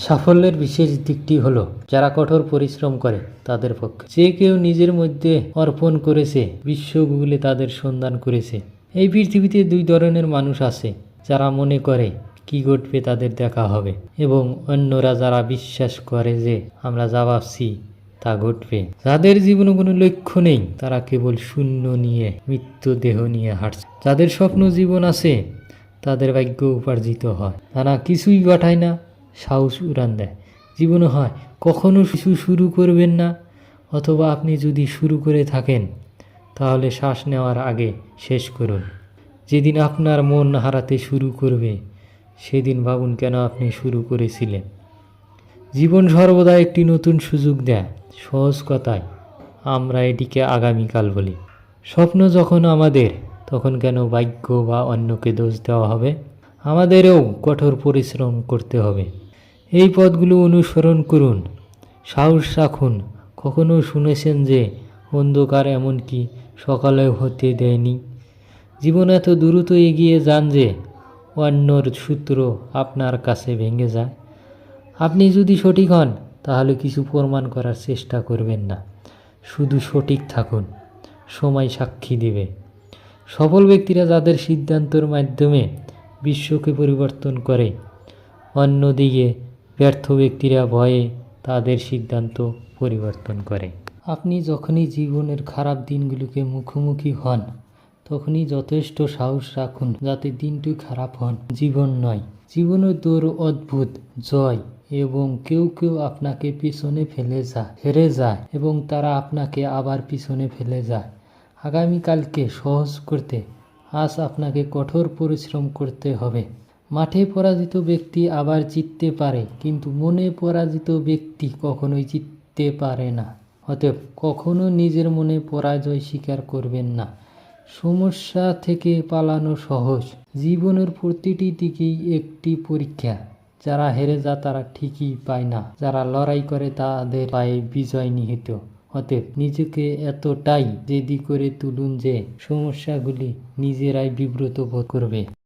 সাফল্যের বিশেষ দিকটি হলো যারা কঠোর পরিশ্রম করে তাদের পক্ষে। যে কেউ নিজের মধ্যে অর্পণ করেছে, বিশ্ব গুগলে তাদের সন্ধান করেছে। এই পৃথিবীতে দুই ধরনের মানুষ আছে, যারা মনে করে কি ঘটবে তাদের দেখা হবে, এবং অন্যরা যারা বিশ্বাস করে যে আমরা যা ভাবছি তা ঘটবে। যাদের জীবনে কোনো লক্ষ্য নেই, তারা কেবল শূন্য নিয়ে, মৃত্যুদেহ নিয়ে হাঁটছে। যাদের স্বপ্ন জীবন আছে, তাদের ভাগ্য উপার্জিত হয়। তারা কিছুই ঘটায় না, সাহস উড়ান দেয়। জীবনে হয় কখনো কিছু শুরু করবেন না, অথবা আপনি যদি শুরু করে থাকেন তাহলে শ্বাস নেওয়ার আগে শেষ করুন। যেদিন আপনার মন হারাতে শুরু করবে, সেদিন ভাবুন কেন আপনি শুরু করেছিলেন। জীবন সর্বদা একটি নতুন সুযোগ দেয়। সহজ কথায় আমরা এটিকে আগামীকাল বলি। স্বপ্ন যখন আমাদের, তখন কেন ভাগ্য বা অন্যকে দোষ দেওয়া হবে? আমাদেরও কঠোর পরিশ্রম করতে হবে। এই পথগুলো অনুসরণ করুন, সাহস রাখুন। কখনো শুনেছেন যে অন্ধকার এমনকি সকালেও হতে দেয়নি? জীবন এত দ্রুত এগিয়ে যান যে অন্যর সূত্র আপনার কাছে ভেঙে যায়। আপনি যদি সঠিক হন, তাহলে কিছু প্রমাণ করার চেষ্টা করবেন না, শুধু সঠিক থাকুন। সময় সাক্ষী দেবে। সফল ব্যক্তিরা যাদের সিদ্ধান্তের মাধ্যমে বিশ্বকে পরিবর্তন করে, অন্যদিকে ব্যর্থ ব্যক্তিরা ভয়ে তাদের সিদ্ধান্ত পরিবর্তন করে। আপনি যখনই জীবনের খারাপ দিনগুলোকে মুখোমুখি হন, তখনই যথেষ্ট সাহস রাখুন যাতে দিনটি খারাপ হন, জীবন নয়। জীবনের দৌড় অদ্ভুত জয়, এবং কেউ কেউ আপনাকে পিছনে হেরে যায় এবং তারা আপনাকে আবার পিছনে ফেলে যায়। আগামীকালকে সহজ করতে আজ আপনাকে কঠোর পরিশ্রম করতে হবে। মাঠে পরাজিত ব্যক্তি আবার জিততে পারে, কিন্তু মনে পরাজিত ব্যক্তি কখনোই জিততে পারে না। অতএব কখনো নিজের মনে পরাজয় স্বীকার করবেন না। সমস্যা থেকে পালানো সহজ, জীবনের প্রতিটি দিকেই একটি পরীক্ষা। যারা হেরে যায় তারা ঠিকই পায় না, যারা লড়াই করে তাদের পায়ে বিজয় নিহিত। অতএব নিজেকে এতটাই জেদি করে তুলুন যে সমস্যাগুলি নিজেরাই বিব্রত বোধ করবে।